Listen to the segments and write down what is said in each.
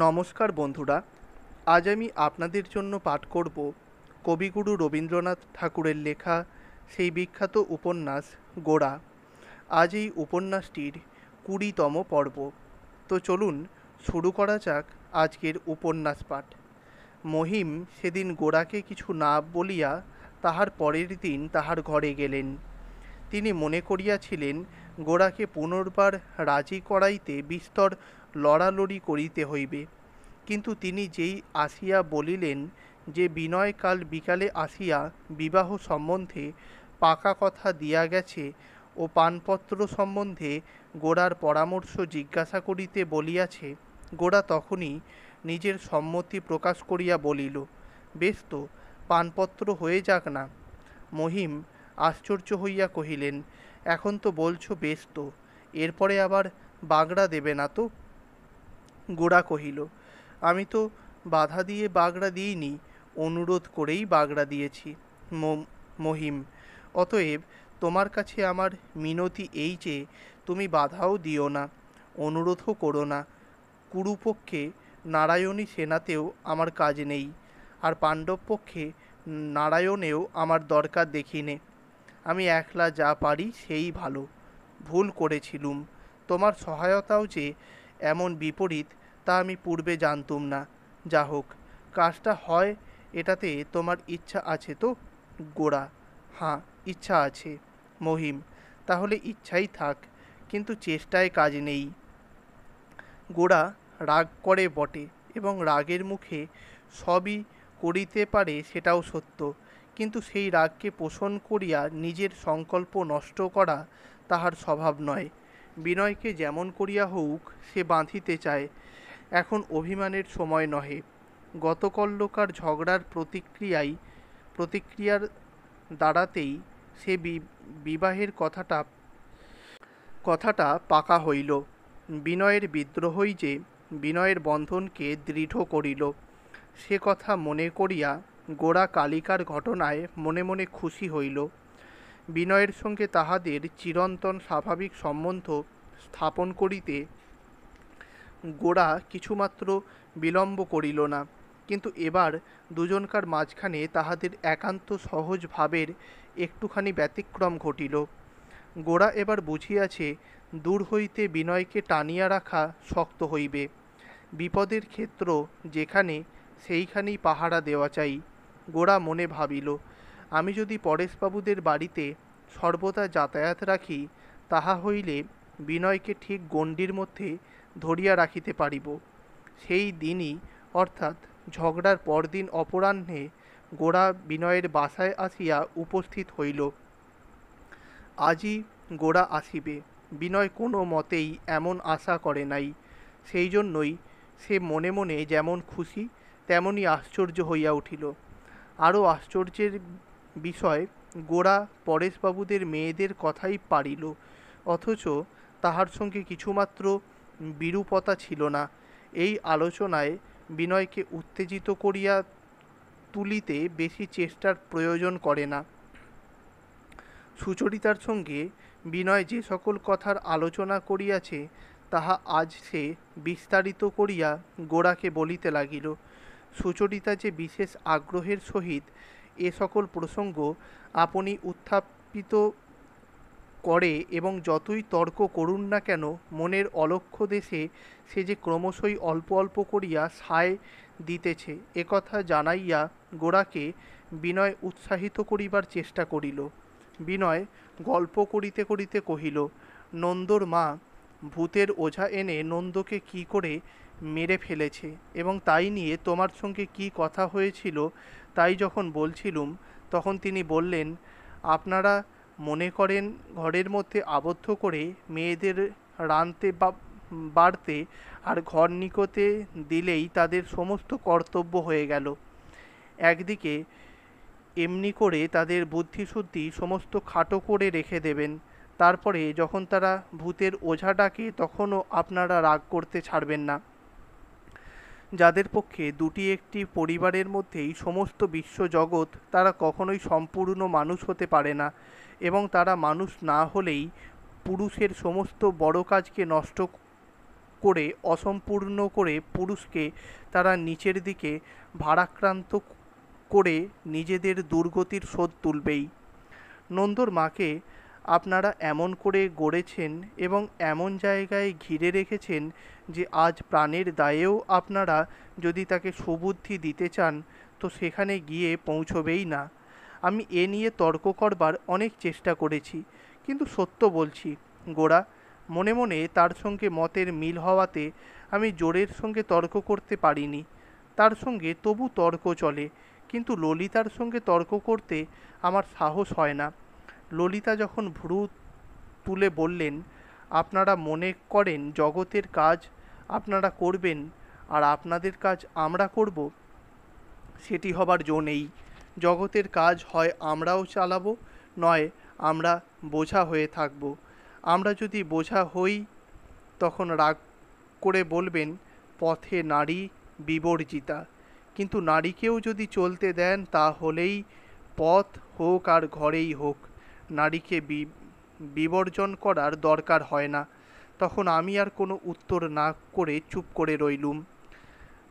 নমস্কার বন্ধুরা, আজ আমি আপনাদের জন্য পাঠ করব কবিগুরু রবীন্দ্রনাথ ঠাকুরের লেখা সেই বিখ্যাত উপন্যাস গোড়া। আজ এই উপন্যাসটির 20তম পর্ব। তো চলুন শুরু করা যাক আজকের উপন্যাস পাঠ। মহিম সেদিন গোড়াকে কিছু না বলিয়া তাহার পরের দিন তাহার ঘরে গেলেন। তিনি মনে করিয়াছিলেন গোড়াকে পুনর্বার রাজি করাইতে বিস্তর লড়ালড়ি করিতে হইবে, কিন্তু তিনি যেই আসিয়া বলিলেন যে বিনয় কাল বিকালে আসিয়া বিবাহ সম্বন্ধে পাকা কথা দিয়া গেছে ও পানপত্র সম্বন্ধে গোড়ার পরামর্শ জিজ্ঞাসা করিতে বলিয়াছে, গোড়া তখনই নিজের সম্মতি প্রকাশ করিয়া বলিল, বেশ তো, পানপত্র হয়ে যাক না। মহিম আশ্চর্য হইয়া কহিলেন, এখন তো বলছো বেশ তো, এরপরে আবার বাগড়া দেবে না তো? গোড়া কহিল, আমি তো বাধা দিয়ে বাগড়া দিইনি, অনুরোধ করেই বাগড়া দিয়েছি। মহিম, অতএব তোমার কাছে আমার মিনতি এই যে তুমি বাধাও দিও না, অনুরোধও করো না। কুরুপক্ষে নারায়ণী সেনাতেও আমার কাজ নেই, আর পাণ্ডব পক্ষে নারায়ণেও আমার দরকার দেখিনে। আমি একলা যা পারি সেই ভালো। ভুল করেছিলুম, তোমার সহায়তাও যে এমন বিপরীত তা আমি পূর্বে জানতুম না। যা হোক, কাজটা হয় এটাতে তোমার ইচ্ছা আছে তো? গোড়া, হাঁ, ইচ্ছা আছে। মহিম, তাহলে ইচ্ছাই থাক, কিন্তু চেষ্টায় কাজ নেই। গোড়া রাগ করে বটে, এবং রাগের মুখে সবই করিতে পারে সেটাও সত্য, কিন্তু সেই রাগকে পোষণ করিয়া নিজের সংকল্প নষ্ট করা তাহার স্বভাব নয়। বিনয়কে যেমন করিয়া হোক সে বাঁধিতে চায়, এখন অভিমানের সময় নহে। গতকল্যকার ঝগড়ার প্রতিক্রিয়ার দ্বারাতেই সে বিবাহের কথাটা পাকা হইল। বিনয়ের বিদ্রোহই যে বিনয়ের বন্ধনকে দৃঢ় করিল, সে কথা মনে করিয়া গোড়া কালিকার ঘটনায় মনে মনে খুশি হইল। বিনয়ের সঙ্গে তাহাদের চিরন্তন স্বাভাবিক সম্বন্ধ স্থাপন করিতে গোড়া কিছুমাত্র বিলম্ব করিল না, কিন্তু এবার দুজনকার মাঝখানে তাহাদের একান্ত সহজ ভাবের একটুখানি ব্যতিক্রম ঘটিল। গোড়া এবার বুঝিয়াছে দূর হইতে বিনয়কে টানিয়া রাখা শক্ত হইবে। বিপদের ক্ষেত্র যেখানে সেইখানেই পাহারা দেওয়া চাই। গোড়া মনে ভাবিল, আমি যদি পরেশবাবুদের বাড়িতে সর্বদা যাতায়াত রাখি, তাহা হইলে বিনয়কে ঠিক গণ্ডির মধ্যে ধরিয়া রাখিতে পারিব। সেই দিনই অর্থাৎ ঝগড়ার পরদিন অপরাহ্নে গোড়া বিনয়ের বাসায় আসিয়া উপস্থিত হইল। আজই গোড়া আসিবে বিনয় কোনো মতেই এমন আশা করে নাই। সেই জন্যই সে মনে মনে যেমন খুশি তেমনই আশ্চর্য হইয়া উঠিল। আরও আশ্চর্যের বিষয়, গোড়া পরেশবাবুদের মেয়েদের কথাই পারিল, অথচ তাহার সঙ্গে কিছুমাত্র বিরূপতা ছিল না। এই আলোচনায় বিনয়কে উত্তেজিত করিয়া তুলিতে বেশি চেষ্টার প্রয়োজন করে না। সুচরিতার সঙ্গে বিনয় যে সকল কথার আলোচনা করিয়াছে তাহা আজ সে বিস্তারিত করিয়া গোড়াকে বলিতে লাগিল। সুচরিতা যে বিশেষ আগ্রহের সহিত এ সকল প্রসঙ্গ আপনি উত্থাপিত করে, এবং যতই তর্ক করুন না কেন মনের অলক্ষ্য দেশে সে যে ক্রমশই অল্প অল্প করিয়া সায় দিতেছে, একথা জানাইয়া গোড়াকে বিনয় উৎসাহিত করিবার চেষ্টা করিল। বিনয় গল্প করিতে করিতে কহিল, নন্দর মা ভূতের ওঝা এনে নন্দকে কি করে মেরে ফেলেছে, এবং তাই নিয়ে তোমার সঙ্গে কি কথা হয়েছিল তাই যখন বলছিলুম, তখন তিনি বললেন, আপনারা মনে করেন ঘরের মধ্যে আবদ্ধ করে মেয়েদের রাঁধতে বাড়তে আর ঘর নিকোতে দিলেই তাদের সমস্ত কর্তব্য হয়ে গেল। একদিকে এমনি করে তাদের বুদ্ধিশুদ্ধি সমস্ত খাটো করে রেখে দেবেন, তারপরে যখন তারা ভূতের ওঝা ডাকে তখনও আপনারা রাগ করতে ছাড়বেন না। যাদের পক্ষে দুটি একটি পরিবারের মধ্যেই সমস্ত বিশ্বজগৎ, তারা কখনোই সম্পূর্ণ মানুষ হতে পারে না, এবং তারা মানুষ না হলেই পুরুষের সমস্ত বড় কাজকে নষ্ট করে অসম্পূর্ণ করে পুরুষকে তারা নিচের দিকে ভারাক্রান্ত করে নিজেদের দুর্গতির শোধ তুলবেই। নন্দর মাকে আপনারা এমন করে গড়েছেন এবং এমন জায়গায় ঘিরে রেখেছেন যে আজ প্রাণের দায়েও আপনারা যদি তাকে সুবুদ্ধি দিতে চান তো সেখানে গিয়ে পৌঁছবেই না। আমি এ নিয়ে তর্ক করবার অনেক চেষ্টা করেছি, কিন্তু সত্য বলছি গোরা, মনে মনে তার সঙ্গে মতের মিল হওয়াতে আমি জোরের সঙ্গে তর্ক করতে পারিনি। তার সঙ্গে তবু তর্ক চলে, কিন্তু ললিতার সঙ্গে তর্ক করতে আমার সাহস হয় না। ললিতা যখন ভ্রু তুলে বললেন, আপনারা মনে করেন জগতের কাজ আপনারা করবেন আর আপনাদের কাজ আমরা করব, সেটি হবার জো নেই। জগতের কাজ হয় আমরাও চালাবো, নয় আমরা বোঝা হয়ে থাকব। আমরা যদি বোঝা হই তখন রাগ করে বলবেন পথে নারী বিবর্জিতা, কিন্তু নারীকেও যদি চলতে দেন তাহলেই পথ হোক আর ঘরেই হোক, নারীকে বিবর্জন করার দরকার হয় না। তখন আমি আর কোনো উত্তর না করে চুপ করে রইলুম।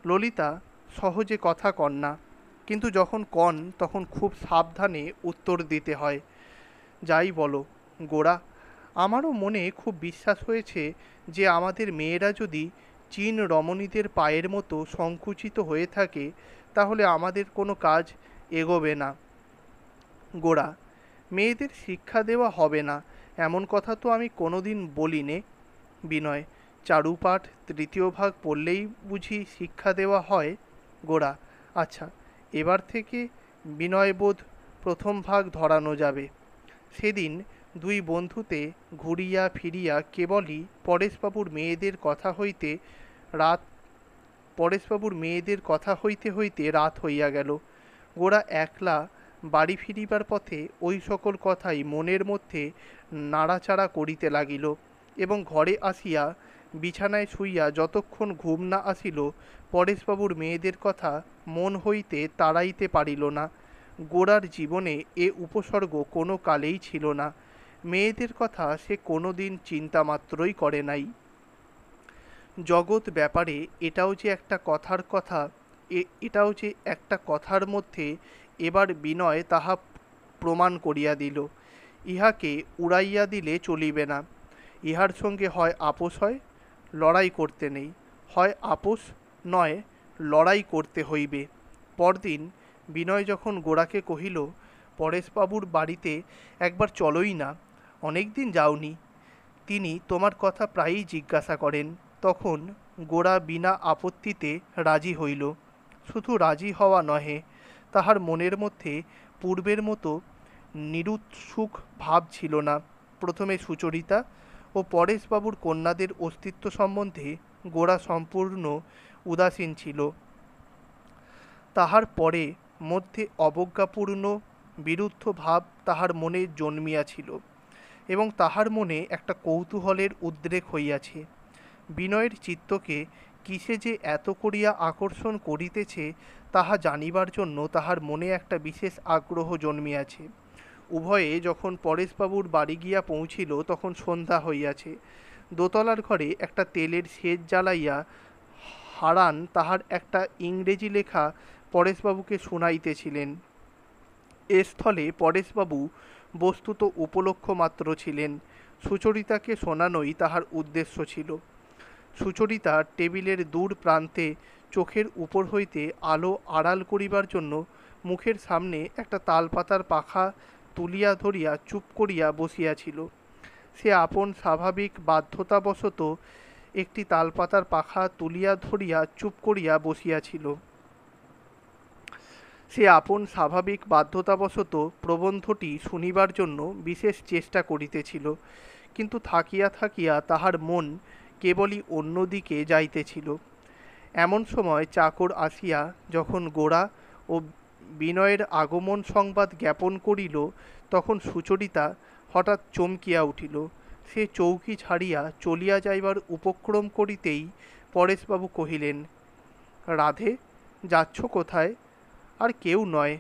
ললিতা সহজে কথা কন না, কিন্তু যখন কন তখন খুব সাবধানে উত্তর দিতে হয়। যাই বলো গোরা, আমারও মনে খুব বিশ্বাস হয়েছে যে আমাদের মেয়েরা যদি চীন রমণীদের পায়ের মতো সংকুচিত হয়ে থাকে তাহলে আমাদের কোনো কাজ এগোবে না। গোরা, মেয়েদের শিক্ষা দেওয়া হবে না এমন কথা তো আমি কোনোদিন বলিনে। বিনয়, চারুপাঠ তৃতীয় ভাগ পড়লেই বুঝি শিক্ষা দেওয়া হয়? গোরা, আচ্ছা, এবার থেকে বিনয়বোধ প্রথম ভাগ ধরানো যাবে। সেদিন দুই বন্ধুতে ঘুরিয়া ফিরিয়া কেবলই পরেশবাবুর মেয়েদের কথা হইতে হইতে রাত হইয়া গেল। গোরা একলা বাড়ি ফিরিবার পথে ওই সকল কথাই মনের মধ্যে নাড়াচাড়া করিতে লাগিল, এবং ঘরে আসিয়া বিছানায় শুইয়া যতক্ষণ ঘুম না আসিল পরেশবাবুর মেয়েদের কথা মন হইতে তাড়াইতে পারিল না। গোরার জীবনে এ উপসর্গ কোনো কালেই ছিল না। মেয়েদের কথা সে কোনো দিন চিন্তামাত্রই করে নাই। জগৎ ব্যাপারে এটাও যে একটা কথার মধ্যে এবার বিনয় তাহা প্রমাণ করিয়া দিল। ইহাকে উড়াইয়া দিলে চলিবে না। ইহার সঙ্গে হয় আপোষ হয়, লড়াই করতে নেই, হয় আপোষ নয় লড়াই করতে হইবে। পরদিন বিনয় যখন গোরাকে কহিল, পরেশবাবুর বাড়িতে একবার চলোই না, অনেক দিন যাওনি, তিনি তোমার কথা প্রায়ই জিজ্ঞাসা করেন, তখন গোরা বিনা আপত্তিতে রাজি হইল। শুধু রাজি হওয়া নহে, তাহার মনের মধ্যে পূর্বের মতো নিরুৎসুক ভাব ছিল না। প্রথমে সুচরিতা ও পরেশবাবুর কন্যাদের অস্তিত্ব সম্বন্ধে গোরা সম্পূর্ণ উদাসীন ছিল। তাহার পরে মধ্যে অবজ্ঞাপূর্ণ বিরুদ্ধ ভাব তাহার মনে জন্মিয়াছিল, এবং তাহার মনে একটা কৌতূহলের উদ্রেক হইয়াছে। বিনয়ের চিত্তকে কিসে যে এত করিয়া আকর্ষণ করিতেছে তাহা জানিবার জন্য তাহার মনে একটা বিশেষ আগ্রহ জন্মিয়াছে। উভয়ে যখন পরেশবাবুর বাড়ি গিয়া পৌঁছিল তখন সন্ধ্যা হইয়াছে। দোতলার ঘরে একটা তেলের সেজ জ্বালাইয়া হারান তাহার একটা ইংরেজি লেখা পরেশবাবুকে শুনাইতেছিলেন। এ স্থলে পরেশবাবু বস্তুত উপলক্ষ মাত্র ছিলেন, সুচরিতাকে শোনানোই তাহার উদ্দেশ্য ছিল। সুচরিতা টেবিলের দূর প্রান্তে চোখের উপর হইতে আলো আড়াল করিবার জন্য মুখের সামনে একটা তালপাতার পাখা তুলিয়া ধরিয়া চুপ করিয়া বসিয়াছিল। সে আপন স্বাভাবিক বাধ্যতাবশত একটি তালপাতার পাখা তুলিয়া ধরিয়া চুপ করিয়া বসিয়াছিল। সে আপন স্বাভাবিক বাধ্যতাবশত প্রবন্ধটি শুনিবার জন্য বিশেষ চেষ্টা করিতেছিল, কিন্তু থাকিয়া থাকিয়া তাহার মন কেবলই অন্যদিকে যাইতেছিল। এমন সময় চাকর আসিয়া যখন গোরা ও বিনয়ের আগমন সংবাদ জ্ঞাপন করিল তখন সুচরিতা হঠাৎ চমকিয়া উঠিল। সে চৌকি ছাড়িয়া চলিয়া যাইবার উপক্রম করিতেই পরেশবাবু কহিলেন, রাধে, যাচ্ছ কোথায়? আর কেউ নয়,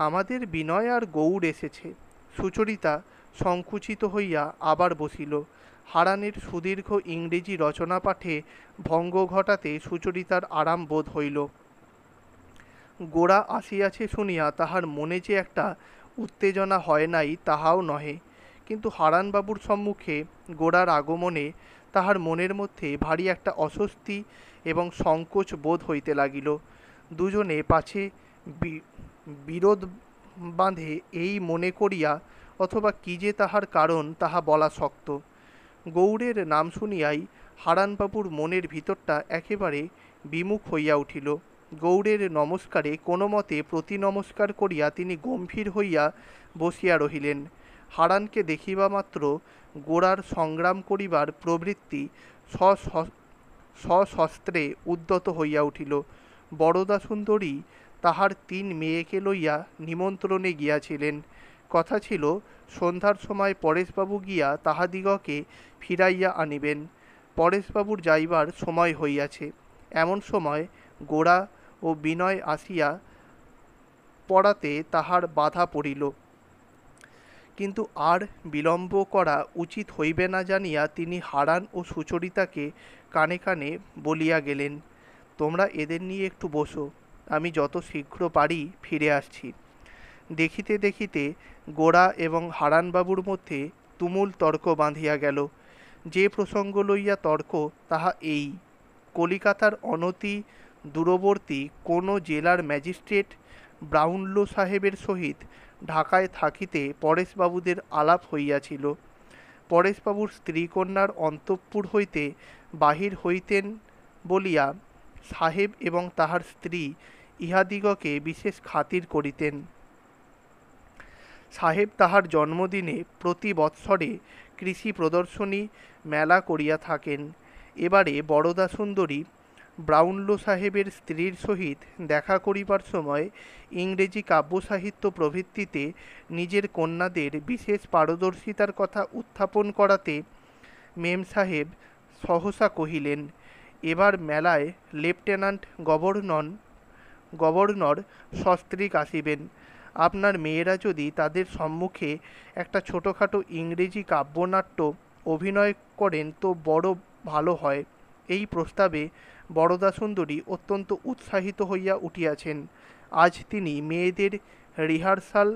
আমাদের বিনয় আর গৌর এসেছে। সুচরিতা সংকুচিত হইয়া আবার বসিল। হারানের সুদীর্ঘ ইংরেজি রচনা পাঠে ভঙ্গ ঘটাতে সুচরিতার আরাম বোধ হইল। গোরা আসিয়াছে শুনিয়া তাহার মনে যে একটা উত্তেজনা হয় নাই তাহাও নহে, কিন্তু হারানবাবুর সম্মুখে গোরার আগমনে তাহার মনের মধ্যে ভারী একটা অস্বস্তি এবং সংকোচ বোধ হইতে লাগিল। দুজনে পাছে বিরোধ বাঁধে এই মনে করিয়া, অথবা কি যে তাহার কারণ তাহা বলা শক্ত। গৌড়ের নাম শুনিয়াই হারানবাবুর মনের ভিতরটা একেবারে বিমুখ হইয়া উঠিল। গৌড়ের নমস্কারে কোনো মতে প্রতি নমস্কার করিয়া তিনি গম্ভীর হইয়া বসিয়া রহিলেন। হারানকে দেখিবা মাত্র গোরার সংগ্রাম করিবার প্রবৃত্তি সশস্ত্রে উদ্যত হইয়া উঠিল। বরদা সুন্দরী তাহার ৩ মেয়েকে লইয়া নিমন্ত্রণে গিয়াছিলেন। কথা ছিল সন্ধ্যার সময় পরেশবাবু গিয়া তাহাদিগকে ফিরাইয়া আনিবেন। পরেশবাবুর যাইবার সময় হইয়াছে। এমন সময় গোরা ও বিনয় আসিয়া পড়াতে তাহার বাধা পড়িল, কিন্তু আর বিলম্ব করা উচিত হইবে না জানিয়া তিনি হারান ও সুচরিতাকে কানে কানে বলিয়া গেলেন, তোমরা এদের নিয়ে একটু বসো, আমি যত শীঘ্র পারি ফিরে আসছি। দেখিতে দেখিতে গোরা এবং হারানবাবুর মধ্যে তুমুল তর্ক বাঁধিয়া গেল। যে প্রসঙ্গ লইয়া তর্ক তাহা এই, কলিকাতার অনতি দূরবর্তী কোনো জেলার ম্যাজিস্ট্রেট ব্রাউনলো সাহেবের সহিত ঢাকায় থাকিতে পরেশবাবুদের আলাপ হইয়াছিল। পরেশবাবুর স্ত্রীকন্যার অন্তঃপুর হইতে বাহির হইতেন বলিয়া সাহেব এবং তাহার স্ত্রী ইহাদিগকে বিশেষ খাতির করিতেন। সাহেব তাহার জন্মদিনে প্রতি বৎসরে কৃষি প্রদর্শনী মেলা করিয়া থাকেন। এবারে বরদা সুন্দরী ব্রাউনলো সাহেবের স্ত্রীর সহিত দেখা করিবার সময় ইংরেজি কাব্যসাহিত্য প্রভৃতিতে নিজের কন্যাদের বিশেষ পারদর্শিতার কথা উত্থাপন করাতে মেম সাহেব সহসা কহিলেন, এবার মেলায় লেফটেন্যান্ট গভর্নর সস্ত্রীক আসিবেন। আপনার মেয়েরা যদি তাদের সম্মুখে একটা ছোটোখাটো ইংরেজি কাব্যনাট্য অভিনয় করেন তো বড় ভালো হয়। এই প্রস্তাবে বরদা সুন্দরী অত্যন্ত উৎসাহিত হইয়া উঠিয়াছেন। আজ তিনি মেয়েদের রিহার্সাল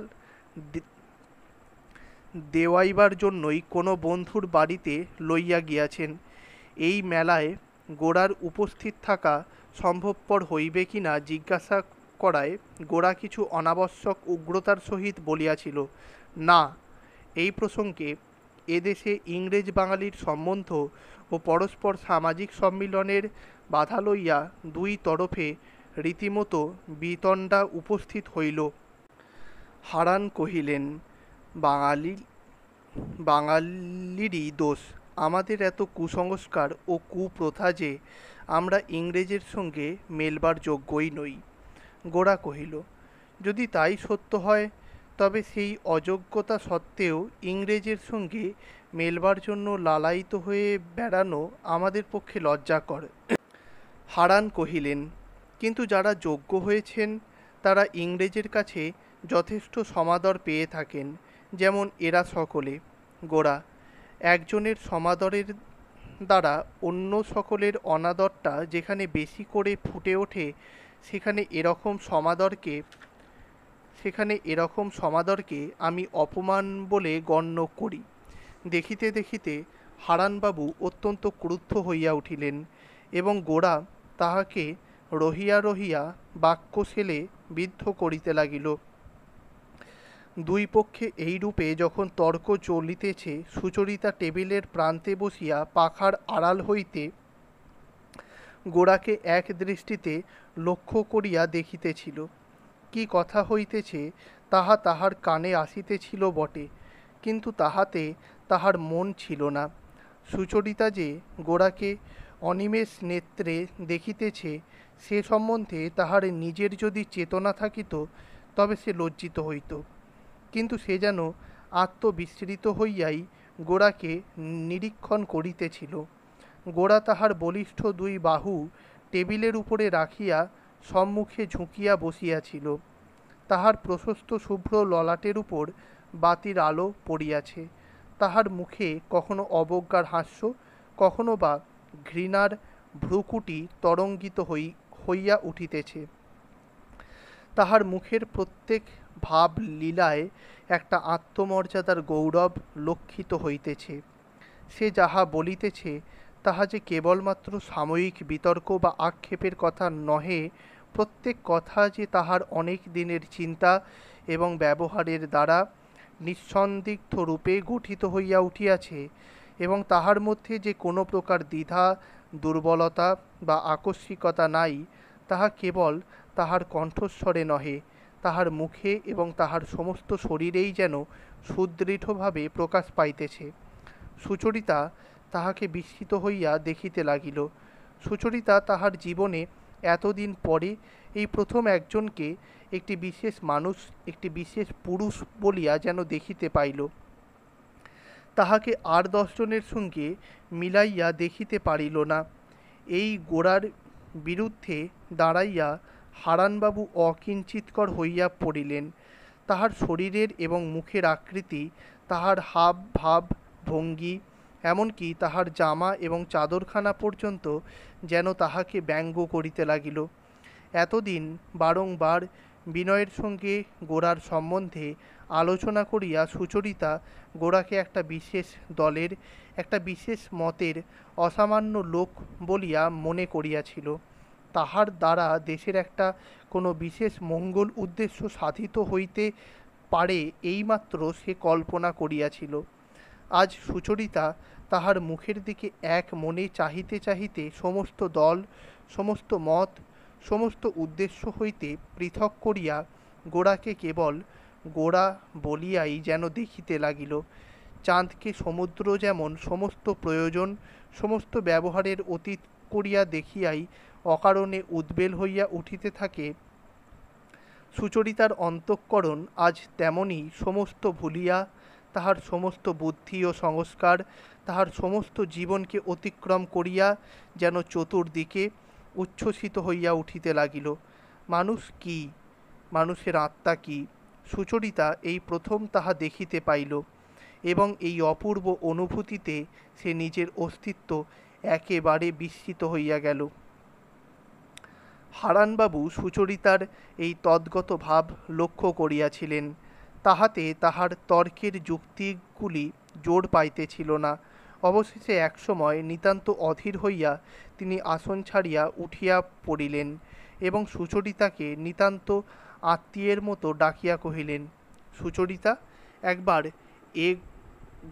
দেওয়াইবার জন্যই কোনো বন্ধুর বাড়িতে লইয়া গিয়াছেন। এই মেলায় গোরার উপস্থিত থাকা সম্ভবপর হইবে কিনা জিজ্ঞাসা করায় গোরা কিছু অনাবশ্যক উগ্রতার সহিত বলিয়াছিল, না, এই প্রসঙ্গে এদেশে ইংরেজ বাঙালির সম্বন্ধ ও পরস্পর সামাজিক সম্মিলনের বাধা লইয়া দুই তরফে রীতিমতো বিতণ্ডা উপস্থিত হইল। হারান কহিলেন, বাঙালিরই দোষ, আমাদের এত কুসংস্কার ও কুপ্রথা যে আমরা ইংরেজের সঙ্গে মেলবার যোগ্যই নই। গোরা কহিল, যদি তাই সত্য হয় তবে সেই অযোগ্যতা সত্ত্বেও ইংরেজের সঙ্গে মেলবার জন্য লালায়িত হয়ে বেড়ানো আমাদের পক্ষে লজ্জাকর। হারান কহিলেন, কিন্তু যারা যোগ্য হয়েছেন তারা ইংরেজের কাছে যথেষ্ট সমাদর পেয়ে থাকেন, যেমন এরা সকলে। গোরা, একজনের সমাদরের দ্বারা অন্য সকলের অনাদরটা যেখানে বেশি করে ফুটে ওঠে সেখানে এরকম সমাদরকে আমি অপমান বলে গণ্য করি। দেখিতে দেখিতে হারানবাবু অত্যন্ত ক্রুদ্ধ হইয়া উঠিলেন এবং গোরা তাহাকে রহিয়া রহিয়া বাক্যশেলে বিদ্ধ করিতে লাগিল। দুই পক্ষে এইরূপে যখন তর্ক চলিতেছে, সুচরিতা টেবিলের প্রান্তে বসিয়া পাখার আড়াল হইতে গোরাকে এক দৃষ্টিতে লক্ষ্য করিয়া দেখিতেছিল। কি কথা হইতেছে তাহা তাহার কানে আসিতেছিল বটে, কিন্তু তাহাতে তাহার মন ছিল না। সুচরিতা যে গোরাকে অনিমেষ নেত্রে দেখিতেছে সে সম্বন্ধে তাহার নিজের যদি চেতনা থাকিত তবে সে লজ্জিত হইত, কিন্তু সে যেন আত্মবিস্মৃত হইয়াই গোরাকে নিরীক্ষণ করিতেছিল। গোরা তাহার বলিষ্ঠ দুই বাহু টেবিলের উপরে রাখিয়া সম্মুখে ঝুঁকিয়া বসিয়াছিল। তাহার প্রশস্ত শুভ্র ললাটের উপর বাতির আলো পড়িয়াছে। তাহার মুখে কখনো অবজ্ঞার হাস্য, কখনো বা ঘৃণার ভ্রুকুটি তরঙ্গিত হইয়া উঠিতেছে। তাহার মুখের প্রত্যেক ভাব লীলায় একটা আত্মমর্যাদার গৌরব লক্ষিত হইতেছে। সে যাহা বলিতেছে তাহা যে কেবলমাত্র সাময়িক বিতর্ক বা আক্ষেপের কথা নহে, প্রত্যেক কথা যে তাহার অনেক দিনের চিন্তা এবং ব্যবহারের দ্বারা নিঃসন্দিগ্ধ রূপে গঠিত হইয়া উঠিয়াছে, এবং তাহার মধ্যে যে কোনো প্রকার দ্বিধা, দুর্বলতা বা আকস্মিকতা নাই, তাহা কেবল তাহার কণ্ঠস্বরে নহে, তাহার মুখে এবং তাহার সমস্ত শরীরেই যেন সুদৃঢ়ভাবে প্রকাশ পাইতেছে। সুচরিতা তাহাকে বিস্মিত হইয়া দেখিতে লাগিল। সুচরিতা তাহার জীবনে এতদিন পরে এই প্রথম একজনকে, একটি বিশেষ মানুষ, একটি বিশেষ পুরুষ বলিয়া যেন দেখিতে পাইল। তাহাকে আর 10 জনের সঙ্গে মিলাইয়া দেখিতে পারিল না। এই গোরার বিরুদ্ধে দাঁড়াইয়া হারানবাবু অকিঞ্চিৎকর হইয়া পড়িলেন। তাহার শরীরের এবং মুখের আকৃতি, তাহার হাব ভাব ভঙ্গি, এমনকি তাহার জামা এবং চাদরখানা পর্যন্ত যেন তাহাকে ব্যঙ্গ করিতে লাগিল। এতদিন বারংবার বিনয়ের সঙ্গে গোরার সম্বন্ধে আলোচনা করিয়া সুচরিতা গোরাকে একটা বিশেষ দলের, একটা বিশেষ মতের অসামান্য লোক বলিয়া মনে করিয়াছিল। তাহার দ্বারা দেশের একটা কোনো বিশেষ মঙ্গল উদ্দেশ্য সাধিত হইতে পারে এইমাত্র সে কল্পনা করিয়াছিল। আজ সুচরিতা তাহার মুখের দিকে এক মনে চাহিতে চাহিতে সমস্ত দল, সমস্ত মত, সমস্ত উদ্দেশ্য হইতে পৃথক করিয়া গোরাকে কেবল গোরা বলিয়াই যেন দেখিতে লাগিল। চাঁদকে সমুদ্র যেমন সমস্ত প্রয়োজন, সমস্ত ব্যবহারের অতীত করিয়া দেখিয়াই অকারণে উদ্বেল হইয়া উঠিতে থাকে, সুচরিতার অন্তঃকরণ আজ তেমনি সমস্ত ভুলিয়া, তাহার সমস্ত বুদ্ধি ও সংস্কার, তাহার সমস্ত জীবনকে অতিক্রম করিয়া যেন চতুর্দিকে উচ্ছ্বসিত হইয়া উঠিতে লাগিল। মানুষ কি, মানুষের আত্মা কি, সুচরিতা এই প্রথম তাহা দেখিতে পাইল, এবং এই অপূর্ব অনুভূতিতে সে নিজের অস্তিত্ব একেবারে বিস্মিত হইয়া গেল। হারানবাবু সুচরিতার এই তদ্গত ভাব লক্ষ্য করিয়াছিলেন। তাহাতে তাহার তর্কের যুক্তিগুলি জোর পাইতেছিল না। অবশেষে একসময় নিতান্ত অধীর হইয়া তিনি আসন ছাড়িয়া উঠিয়া পড়িলেন এবং সুচরিতাকে নিতান্ত আত্মীয়ের মতো ডাকিয়া কহিলেন, সুচরিতা, একবার এ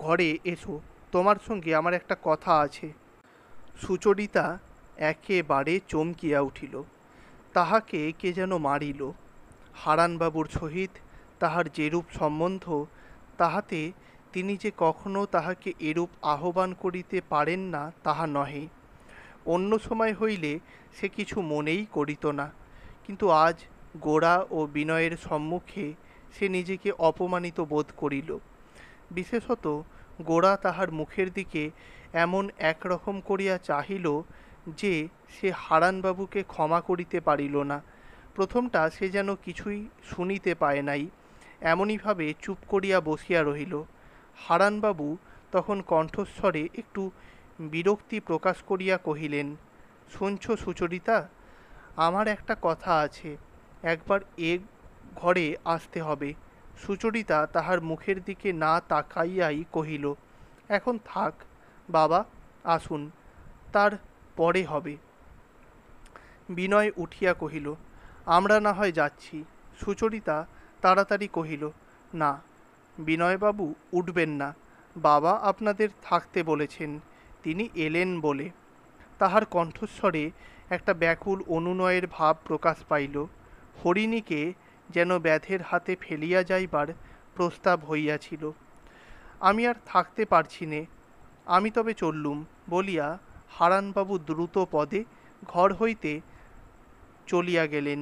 ঘরে এসো, তোমার সঙ্গে আমার একটা কথা আছে। সুচরিতা একেবারে চমকিয়া উঠিল। তাহাকে কে যেন মারিল। হারানবাবুর সহিত তাহার যেরূপ সম্বন্ধ, তাহাতে তিনি যে কখনো তাহাকে এরূপ আহ্বান করিতে পারেন না তাহা নহে। অন্য সময় হইলে সে কিছু মনেই করিত না, কিন্তু আজ গোরা ও বিনয়ের সম্মুখে সে নিজেকে অপমানিত বোধ করিল। বিশেষত গোরা তাহার মুখের দিকে এমন একরকম করিয়া চাহিল যে সে হারানবাবুকে ক্ষমা করিতে পারিল না। প্রথমটা সে যেন কিছুই শুনিতে পায় নাই, এমনইভাবে চুপ করিয়া বসিয়া রহিল। হারানবাবু তখন কণ্ঠস্বরে একটু বিরক্তি প্রকাশ করিয়া কহিলেন, শুনছ সুচরিতা, আমার একটা কথা আছে, একবার এ ঘরে আসতে হবে। সুচরিতা তাহার মুখের দিকে না তাকাইয়াই কহিল, এখন থাক বাবা, আসুন, তার পরে হবে। বিনয় উঠিয়া কহিল, আমরা না হয় যাচ্ছি। সুচরিতা তাড়াতাড়ি কহিল, না বিনয়বাবু, উঠবেন না, বাবা আপনাদের থাকতে বলেছেন, তিনি এলেন বলে। তাহার কণ্ঠস্বরে একটা ব্যাকুল অনুনয়ের ভাব প্রকাশ পাইল। হরিণীকে যেন ব্যাধের হাতে ফেলিয়া যাইবার প্রস্তাব হইয়াছিল। আমি আর থাকতে পারছি নে, আমি তবে চললুম বলিয়া হারানবাবু দ্রুত পদে ঘর হইতে চলিয়া গেলেন।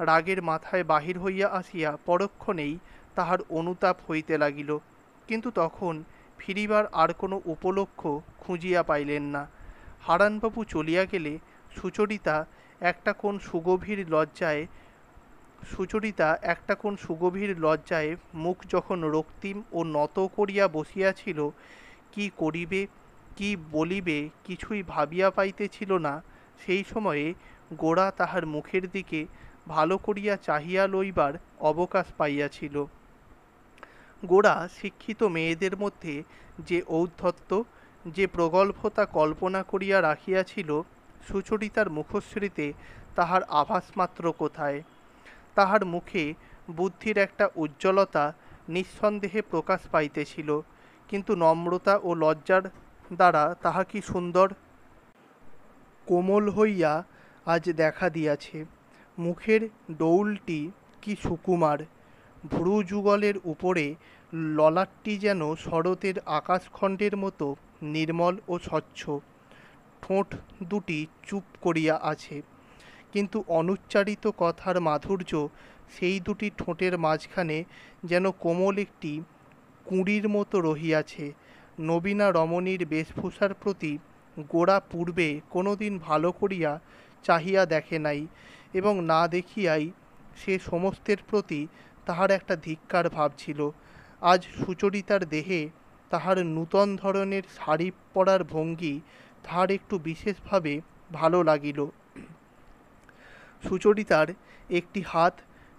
রাগের মাথায় বাহির হইয়া আসিয়া পরক্ষণেই তাহার অনুতাপ হইতে লাগিল, কিন্তু তখন ফিরিবার আর কোনো উপলক্ষ খুঁজিয়া পাইলেন না। হারানবাবু চলিয়া গেলে সুচরিতা একটা কোন সুগভীর লজ্জায় সুচরিতা একটা কোণ সুগভীর লজ্জায় মুখ যখন রক্তিম ও নত করিয়া বসিয়াছিল, কি করিবে কি বলিবে কিছুই ভাবিয়া পাইতেছিল না, সেই সময়ে গোরা তাহার মুখের দিকে ভালো করিয়া চাহিয়া লইবার অবকাশ পাইয়াছিল। গোরা শিক্ষিত মেয়েদের মধ্যে যে ঔদ্ধত্য, যে প্রগল্ভতা কল্পনা করিয়া রাখিয়াছিল, সুচরিতার মুখশ্রীতে তাহার আভাসমাত্র কোথায়। তাহার মুখে বুদ্ধির একটা উজ্জ্বলতা নিঃসন্দেহে প্রকাশ পাইতেছিল, কিন্তু নম্রতা ও লজ্জার দ্বারা তাহা কি সুন্দর কোমল হইয়া আজ দেখা দিয়াছে। মুখের ডৌলটি কি সুকুমার, ভ্রুযুগলের উপরে ললাটটি যেন শরতের আকাশখণ্ডের মতো নির্মল ও স্বচ্ছ। ঠোঁট দুটি চুপ করিয়া আছে, কিন্তু অনুচ্চারিত কথার মাধুর্য সেই দুটি ঠোঁটের মাঝখানে যেন কোমল একটি কুঁড়ির মতো রহিয়াছে। নবীনা রমণীর বেশভূষার প্রতি গোরা পূর্বে কোনোদিন ভালো করিয়া চাহিয়া দেখে নাই, এবং না দেখিয়াই সে সমস্তের প্রতি তাহার একটা ধিক্কার ভাব ছিল। আজ সুচরিতার দেহে তাহার নূতন ধরনের শাড়ি পরার ভঙ্গি তাহার একটু বিশেষভাবে ভালো লাগিল। সুচরিতার একটি হাত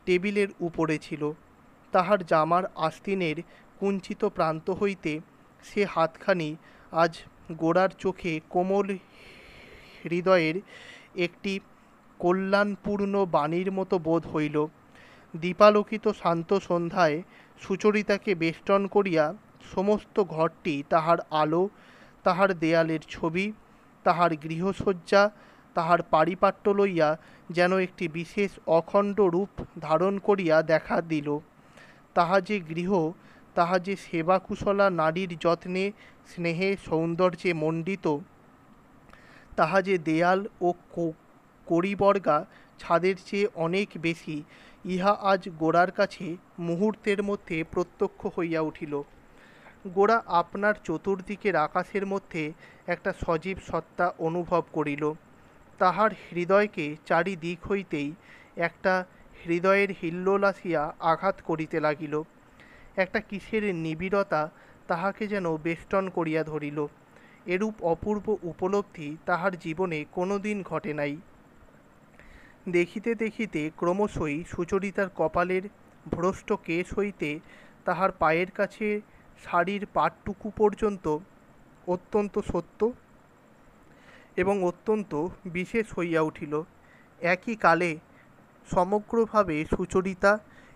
টেবিলের উপরে ছিল, তাহার জামার আস্তিনের কুঞ্চিত প্রান্ত হইতে সে হাতখানি আজ গোরার চোখে কোমল হৃদয়ের একটি কল্যাণপূর্ণ বাণীর মতো বোধ হইল। দীপালোকিত শান্ত সন্ধ্যায় সুচরিতাকে বেষ্টন করিয়া সমস্ত ঘরটি তাহার আলো, তাহার দেয়ালের ছবি, তাহার গৃহসজ্জা, তাহার পারিপাট্য লইয়া যেন একটি বিশেষ অখণ্ড রূপ ধারণ করিয়া দেখা দিল। তাহা যে গৃহ, তাহা যে সেবাকুশলা নারীর যত্নে স্নেহে সৌন্দর্যে মণ্ডিত, তাহা যে দেয়াল ও কড়িবর্গা ছাদের চেয়ে অনেক বেশি, ইহা আজ গোরার কাছে মুহূর্তের মধ্যে প্রত্যক্ষ হইয়া উঠিল। গোরা আপনার চতুর্দিকের আকাশের মধ্যে একটা সজীব সত্তা অনুভব করিল। তাহার হৃদয়কে চারিদিক হইতেই একটা হৃদয়ের হিল্লোল আসিয়া আঘাত করিতে লাগিল। একটা কিসের নিবিড়তা তাহাকে যেন বেষ্টন করিয়া ধরিল। এরূপ অপূর্ব উপলব্ধি তাহার জীবনে কোনোদিন ঘটে নাই। দেখিতে দেখিতে ক্রমশই সুচরিতার কপালের ভ্রষ্ট কেশ হইতে তাহার পায়ের কাছে শাড়ির পাটটুকু পর্যন্ত অত্যন্ত সত্য এবং অত্যন্ত বিশেষ হইয়া উঠিল। একই কালে সমগ্রভাবে সুচরিতা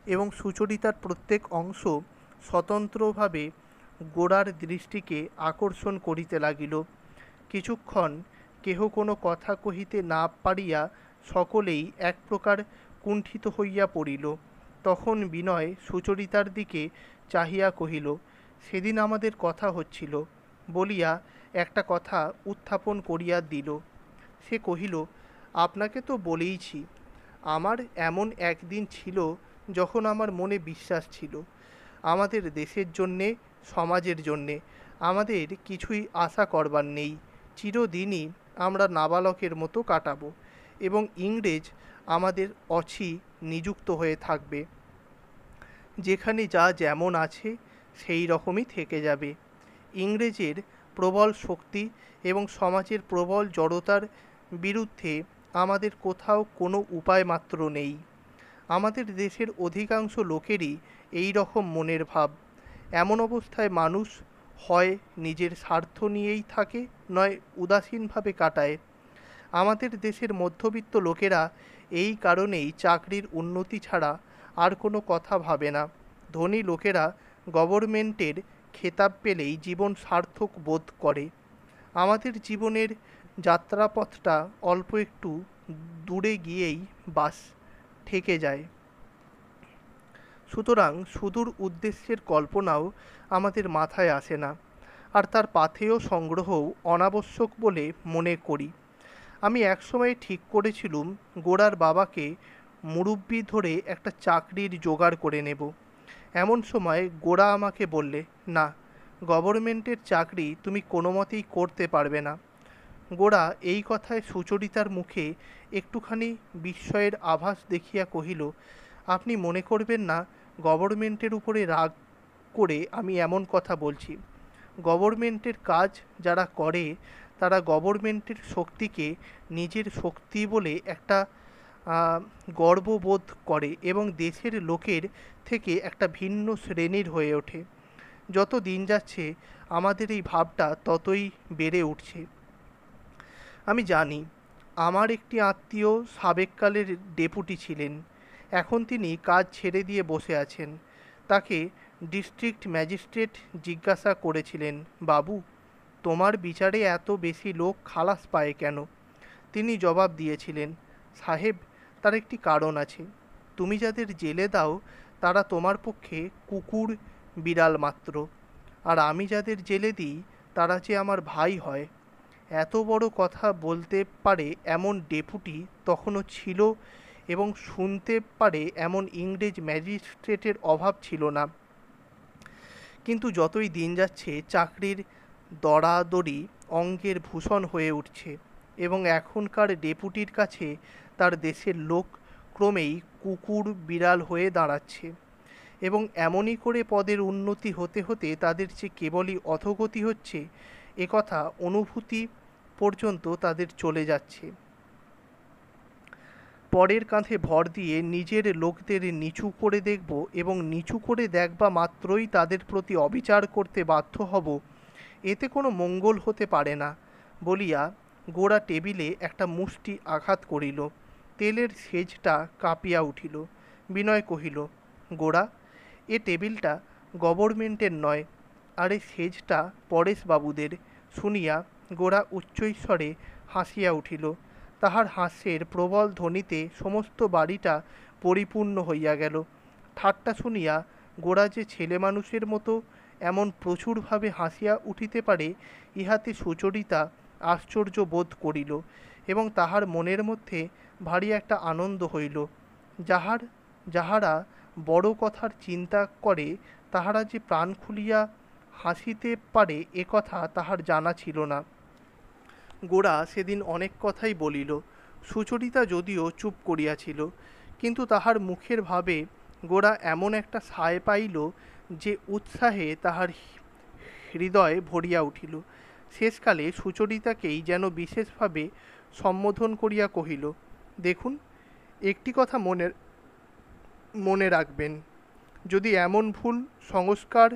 এবং সুচরিতার প্রত্যেক অংশ স্বতন্ত্রভাবে গোরার দৃষ্টিকে আকর্ষণ করিতে লাগিল। কিছুক্ষণ কেহ কোনো কথা কহিতে না পারিয়া সকলেই এক প্রকার কুণ্ঠিত হইয়া পড়িল। তখন বিনয় সুচরিতার দিকে চাহিয়া কহিল, সেদিন আমাদের কথা হচ্ছিল, বলিয়া একটা কথা উত্থাপন করিয়া দিল। সে কহিল, আপনাকে তো বলেইছি, আমার এমন একদিন ছিল যখন আমার মনে বিশ্বাস ছিল, আমাদের দেশের জন্যে, সমাজের জন্যে আমাদের কিছুই আশা করবার নেই, চিরদিনই আমরা নাবালকের মতো কাটাবো এবং ইংরেজ আমাদের অছি নিযুক্ত হয়ে থাকবে। যেখানে যা যেমন আছে সেই রকমই থেকে যাবে। ইংরেজের প্রবল শক্তি এবং সমাজের প্রবল জড়তার বিরুদ্ধে আমাদের কোথাও কোনো উপায় মাত্র নেই। আমাদের দেশের অধিকাংশ লোকেরই এই রকম মনের ভাব। এমন অবস্থায় মানুষ হয় নিজের স্বার্থ নিয়েই থাকে, নয় উদাসীনভাবে কাটায়। আমাদের দেশের মধ্যবিত্ত লোকেরা এই কারণেই চাকরির উন্নতি ছাড়া আর কোনো কথা ভাবে না। ধনী লোকেরা গভর্নমেন্টের খেতাব পেলেই জীবন সার্থক বোধ করে। আমাদের জীবনের যাত্রাপথটা অল্প একটু দূরে গিয়েই বাস ঠেকে যায়। সুতরাং সুদূর উদ্দেশ্যের কল্পনাও আমাদের মাথায় আসে না, আর তার পাথেয় সংগ্রহও অনাবশ্যক বলে মনে করি। আমি একসময় ঠিক করেছিলুম গোরার বাবাকে মুরব্বি ধরে একটা চাকরির জোগাড় করে নেব। এমন সময় গোরা আমাকে বললে, না, গভর্নমেন্টের চাকরি তুমি কোনো মতেই করতে পারবে না। গোরা এই কথায় সুচরিতার মুখে একটুখানি বিস্ময়ের আভাস দেখিয়া কহিল, আপনি মনে করবেন না গভর্নমেন্টের উপরে রাগ করে আমি এমন কথা বলছি। গভর্নমেন্টের কাজ যারা করে তারা গভর্নমেন্টের শক্তিকে নিজের শক্তি বলে একটা আহ, গর্ববোধ করে এবং দেশের লোকের থেকে একটা ভিন্ন শ্রেণীর হয়ে ওঠে। যত দিন যাচ্ছে আমাদের এই ভাবটা ততই বেড়ে উঠছে। আমি জানি আমার একটি আত্মীয় সাবেককালের ডেপুটি ছিলেন। এখন তিনি কাজ ছেড়ে দিয়ে বসে আছেন। তাকে ডিস্ট্রিক্ট ম্যাজিস্ট্রেট জিজ্ঞাসা করেছিলেন, বাবু, তোমার বিচারে এত বেশি লোক খালাস পায় কেন? তিনি জবাব দিয়েছিলেন, সাহেব, তার একটি কারণ আছে। তুমি যাদের জেলে দাও তারা তোমার পক্ষে কুকুর বিড়াল মাত্র, আর আমি যাদের জেলে দিই তারা যে আমার ভাই হয়। এত বড় কথা বলতে পারে এমন ডেপুটি তখনও ছিল, এবং শুনতে পারে এমন ইংরেজ ম্যাজিস্ট্রেটের অভাব ছিল না। কিন্তু যতই দিন যাচ্ছে চাকরির দরাদরি অঙ্গের ভূষণ হয়ে উঠছে, এবং এখনকার ডেপুটির কাছে তার দেশের লোক ক্রমেই কুকুর বিড়াল হয়ে দাঁড়াচ্ছে, এবং এমনই করে পদের উন্নতি হতে হতে তাদের যে কেবলই অধোগতি হচ্ছে একথা অনুভূতি পর্যন্ত তাদের চলে যাচ্ছে। পরের কাঁধে ভর দিয়ে নিজের লোকদের নিচু করে দেখব এবং নিচু করে দেখবা মাত্রই তাদের প্রতি অবিচার করতে বাধ্য হব, এতে কোনো মঙ্গল হতে পারে না বলিয়া গোরা টেবিলে একটা মুষ্টি আঘাত করিল। তেলের সেজটা কাঁপিয়া উঠিল। বিনয় কহিল, গোরা, এ টেবিলটা গভর্নমেন্টের নয়, আর এ সেজটা পরেশবাবুদের। শুনিয়া গোরা উচ্চৈঃস্বরে হাসিয়া উঠিল। তাহার হাস্যের প্রবল ধ্বনিতে সমস্ত বাড়িটা পরিপূর্ণ হইয়া গেল। ঠাট্টা শুনিয়া গোরা যে ছেলে মানুষের মতো এমন প্রচুরভাবে হাসিয়া উঠিতে পারে ইহাতে সুচরিতা আশ্চর্য বোধ করিল, এবং তাহার মনের মধ্যে ভারী একটা আনন্দ হইল। যাহারা বড় কথার চিন্তা করে তাহারা যে প্রাণ খুলিয়া হাসিতে পারে এ কথা তাহার জানা ছিল না। গোরা সেদিন অনেক কথাই বলিল। সুচরিতা যদিও চুপ করিয়াছিল, কিন্তু তাহার মুখের ভাবে গোরা এমন একটা সায় পাইল যে উৎসাহে তাহার হৃদয় ভরিয়া উঠিল। শেষকালে সুচরিতাকেই যেন বিশেষভাবে সম্বোধন করিয়া কহিল, দেখুন, একটি কথা মনে রাখবেন, যদি এমন ভুল সংস্কার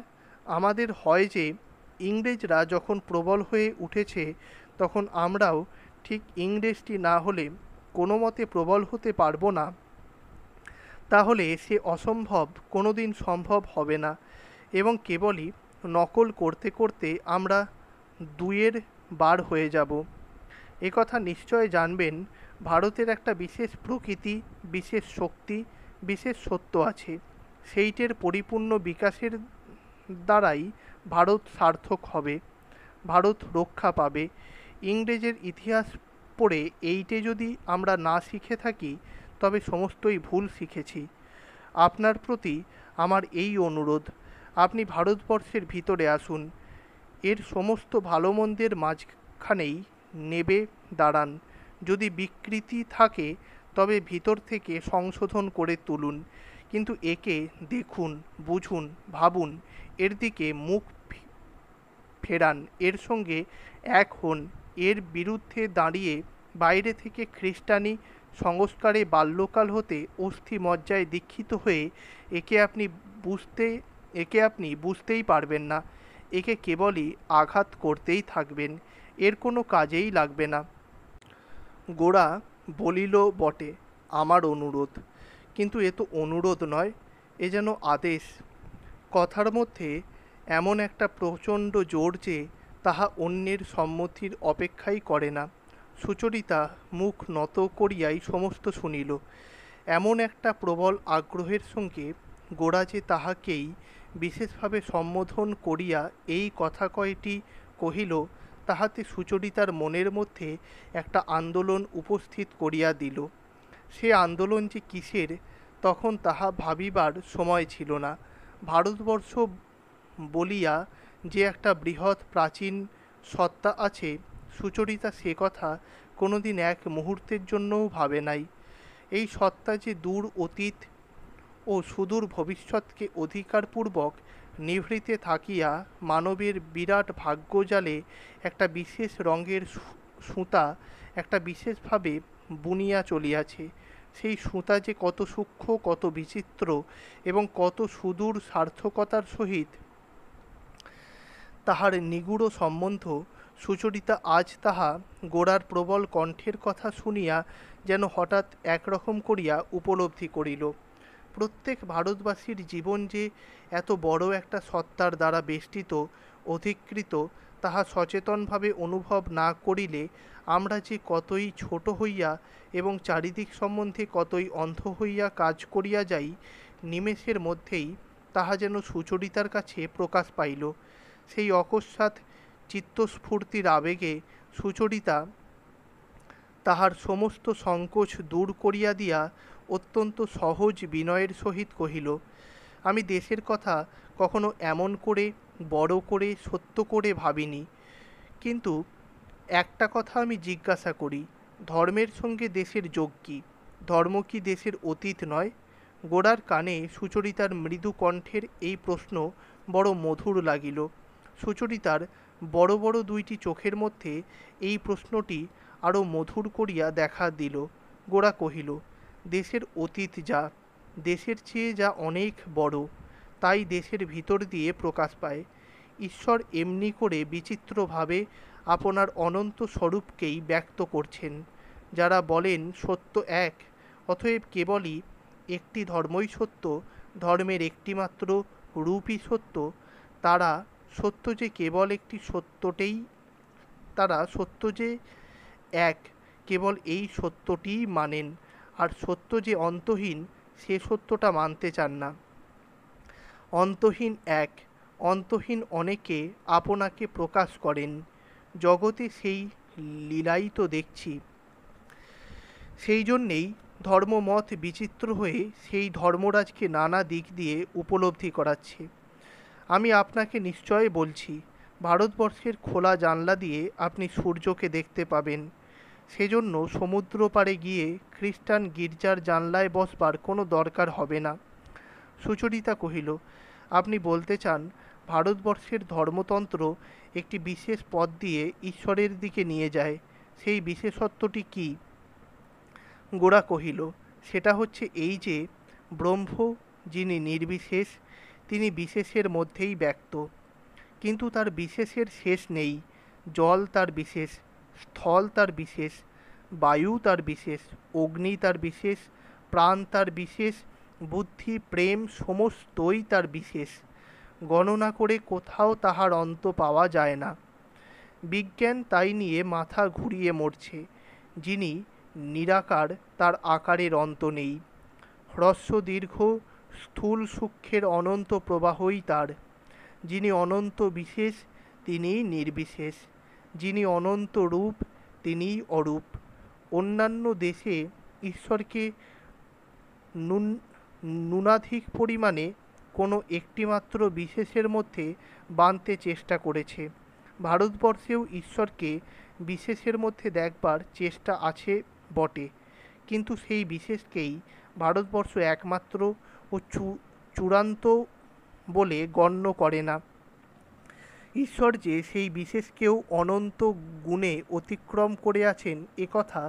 আমাদের হয় যে ইংরেজরা যখন প্রবল হয়ে উঠেছে তখন আমরাও ঠিক ইংরেজটি না হলে কোনো মতে প্রবল হতে পারবো না, তাহলে সে অসম্ভব কোনোদিন সম্ভব হবে না, এবং কেবলই নকল করতে করতে আমরা দুয়ের বার হয়ে যাব। একথা নিশ্চয় জানবেন, ভারতের একটা বিশেষ প্রকৃতি, বিশেষ শক্তি, বিশেষ সত্য আছে। সেইটের পরিপূর্ণ বিকাশের দ্বারাই ভারত সার্থক হবে, ভারত রক্ষা পাবে। ইংরেজের ইতিহাস পড়ে এইটে যদি আমরা না শিখে থাকি তবে সমস্তই ভুল শিখেছি। আপনার প্রতি আমার এই অনুরোধ, আপনি ভারতবর্ষের ভিতরে আসুন, এর সমস্ত ভালো মন্দের মাঝখানেই নেবে দাঁড়ান। যদি বিকৃতি থাকে তবে ভিতর থেকে সংশোধন করে তুলুন, কিন্তু একে দেখুন, বুঝুন, ভাবুন, এর দিকে মুখ ফেরান, এর সঙ্গে এক হন। এর বিরুদ্ধে দাঁড়িয়ে বাইরে থেকে খ্রিস্টানি সংস্কারে বাল্যকাল হতে অস্থি মজ্জায় দীক্ষিত হয়ে একে আপনি বুঝতেই পারবেন না। একে কেবলই আঘাত করতেই থাকবেন, এর কোনো কাজেই লাগবে না। গোরা বলিল, বটে, আমার অনুরোধ, কিন্তু এ তো অনুরোধ নয়, এ যেন আদেশ। কথার মধ্যে এমন একটা প্রচণ্ড জোর যে তাহা অন্যের সম্মতির অপেক্ষাই করে না। সুচরিতা মুখ নত করিয়াই সমস্ত শুনিল। এমন একটা প্রবল আগ্রহের সঙ্গে গোরা যে তাহাকেই বিশেষভাবে সম্বোধন করিয়া এই কথা কয়টি কহিল, তাহাতে সুচরিতার মনের মধ্যে একটা আন্দোলন উপস্থিত করিয়া দিল। সে আন্দোলন যে কিসের তখন তাহা ভাবিবার সময় ছিল না। ভারতবর্ষ বলিয়া যে একটা বৃহৎ প্রাচীন সত্তা আছে, সুচরিতা সে কথা কোনোদিন এক মুহূর্তের জন্যও ভাবে নাই। এই সত্তা যে দূর অতীত ও সুদূর ভবিষ্যৎকে অধিকারপূর্বক নিভৃতে থাকিয়া মানবের বিরাট ভাগ্যজালে একটা বিশেষ রঙের সুতা একটা বিশেষভাবে বুনিয়া চলিয়াছে। সেই সুতা যে কত সূক্ষ্ম, কত বিচিত্র এবং কত সুদূর সার্থকতার সহিত তাহার নিগূঢ় সম্বন্ধ সুচরিতা আজ তাহা গোরার প্রবল কণ্ঠের কথা শুনিয়া যেন হঠাৎ একরকম করিয়া উপলব্ধি করিল। প্রত্যেক ভারতবাসীর জীবন যে এত বড় একটা সত্তার দ্বারা বেষ্টিত, অধিকৃত, তাহা সচেতনভাবে অনুভব না করিলে আমরা যে কতই ছোট হইয়া এবং চারিদিক সম্বন্ধে কতই অন্ধ হইয়া কাজ করিয়া যাই, নিমেষের মধ্যেই তাহা যেন সুচরিতার কাছে প্রকাশ পাইল। সেই অকস্মাৎ চিত্তস্ফূর্তির আবেগে সুচরিতা তাহার সমস্ত সংকোচ দূর করিয়া দিয়া অত্যন্ত সহজ বিনয়ের সহিত কহিল, আমি দেশের কথা কখনো এমন করে বড় করে সত্য করে ভাবিনি, কিন্তু একটা কথা আমি জিজ্ঞাসা করি, ধর্মের সঙ্গে দেশের যোগ কী? ধর্ম কি দেশের অতীত নয়? গোরার কানে সুচরিতার মৃদু কণ্ঠের এই প্রশ্ন বড় মধুর লাগিল। সুচরিতার বড় বড় দুইটি চোখের মধ্যে এই প্রশ্নটি আরও মধুর করিয়া দেখা দিল। গোরা কহিল, দেশের অতীত যা, দেশের চেয়ে যা অনেক বড়, তাই দেশের ভিতর দিয়ে প্রকাশ পায়। ঈশ্বর এমনি করে বিচিত্রভাবে আপনার অনন্ত স্বরূপকেই ব্যক্ত করছেন। যারা বলেন সত্য এক, অতএব কেবলই একটি ধর্মই সত্য, ধর্মের একটিমাত্র রূপই সত্য, তারা সত্য যে কেবল একটি সত্যটেই, তারা সত্য যে এক, কেবল এই সত্যটিই মানেন, আর সত্য যে অন্তহীন সে সত্যটা মানতে চান না। অন্তহীন এক, অন্তহীন অনেকে আপনাকে প্রকাশ করেন, জগতে সেই লীলাই তো দেখছি। সেই জন্যেই ধর্মমত বিচিত্র হয়ে সেই ধর্মরাজকে নানা দিক দিয়ে উপলব্ধি করাচ্ছে। আমি আপনাকে নিশ্চয় বলছি, ভারতবর্ষের খোলা জানলা দিয়ে আপনি সূর্যকে দেখতে পাবেন। সেজন্য সমুদ্র পাড়ে গিয়ে খ্রিস্টান গির্জার জানলায় বসবার কোনো দরকার হবে না। সুচরিতা কহিল, আপনি বলতে চান ভারতবর্ষের ধর্মতন্ত্র একটি বিশেষ পথ দিয়ে ঈশ্বরের দিকে নিয়ে যায়। সেই বিশেষত্বটি কী? গোরা কহিল, সেটা হচ্ছে এই যে ব্রহ্ম যিনি নির্বিশেষ, তিনি বিশেষের মধ্যেই ব্যক্ত, কিন্তু তার বিশেষের শেষ নেই। জল তার বিশেষ, স্থল তার বিশেষ, বায়ু তার বিশেষ, অগ্নি তার বিশেষ, প্রাণ তার বিশেষ, বুদ্ধি প্রেম সমস্তই তার বিশেষ। গণনা করে কোথাও তাহার অন্ত পাওয়া যায় না। বিজ্ঞান তাই নিয়ে মাথা ঘুরিয়ে মরছে। যিনি নিরাকার, তার আকারের অন্ত নেই। হ্রস্ব দীর্ঘ স্থূল সূক্ষ্মের অনন্ত প্রবাহই তার। যিনি অনন্ত বিশেষ, তিনিই নির্বিশেষ। যিনি অনন্ত রূপ, তিনিই অরূপ। অন্যান্য দেশে ঈশ্বরকে ন্যূনাধিক পরিমাণে কোনো একটিমাত্র বিশেষের মধ্যে বাঁধতে চেষ্টা করেছে। ভারতবর্ষেও ঈশ্বরকে বিশেষের মধ্যে দেখবার চেষ্টা আছে বটে, কিন্তু সেই বিশেষকেই ভারতবর্ষ একমাত্র ও চূড়ান্ত বলে গণ্য করে না। ঈশ্বর যে সেই বিশেষকেও অনন্ত গুণে অতিক্রম করে আছেন, এ কথা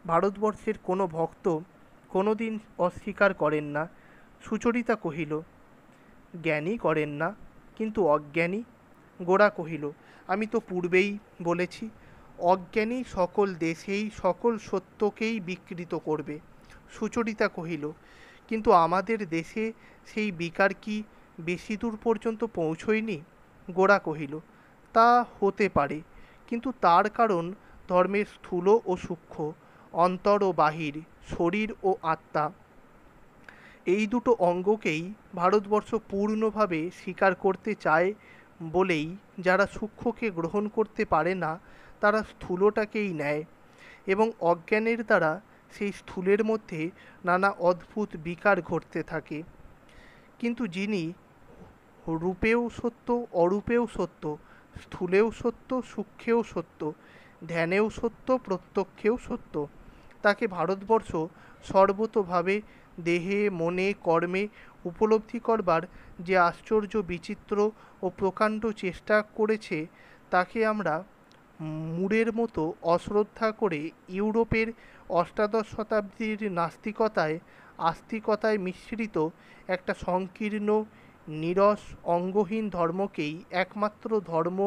ভারতবর্ষের কোনো ভক্ত কোনোদিন অস্বীকার করেন না। সুচরিতা কহিল, জ্ঞানী করেন না, কিন্তু অজ্ঞানী? গোরা কহিল, আমি তো পূর্বেই বলেছি, অজ্ঞানী সকল দেশেই সকল সত্যকেই বিকৃত করবে। সুচরিতা কহিল, কিন্তু আমাদের দেশে সেই বিকার কি বেশি দূর পর্যন্ত পৌঁছয়নি? গোরা কহিল, তা হতে পারে, কিন্তু তার কারণ ধর্মের স্থূল ও সূক্ষ্ম, অন্তর ও বাহির, শরীর ও আত্মা, এই দুটো অঙ্গকেই ভারতবর্ষ পূর্ণভাবে স্বীকার করতে চায় বলেই যারা সূক্ষ্মকে গ্রহণ করতে পারে না, তারা স্থূলটাকেই নেয়, এবং অজ্ঞানের দ্বারা সেই স্থূলের মধ্যে নানা অদ্ভুত বিকার ঘটতে থাকে। কিন্তু যিনি রূপেও সত্য, অরূপেও সত্য, স্থূলেও সত্য, সূক্ষ্মেও সত্য, ধ্যানেও সত্য, প্রত্যক্ষেও সত্য, তাকে ভারতবর্ষ সর্বতোভাবে দেহে মনে কর্মে উপলব্ধি করবার যে আশ্চর্য বিচিত্র ও প্রকাণ্ড চেষ্টা করেছে, তাকে আমরা মূঢ়ের মতো অশ্রদ্ধা করে ইউরোপের অষ্টাদশ শতাব্দীর নাস্তিকতায় আস্তিকতায় মিশ্রিত একটা সংকীর্ণ নীরস অঙ্গহীন ধর্মকেই একমাত্র ধর্ম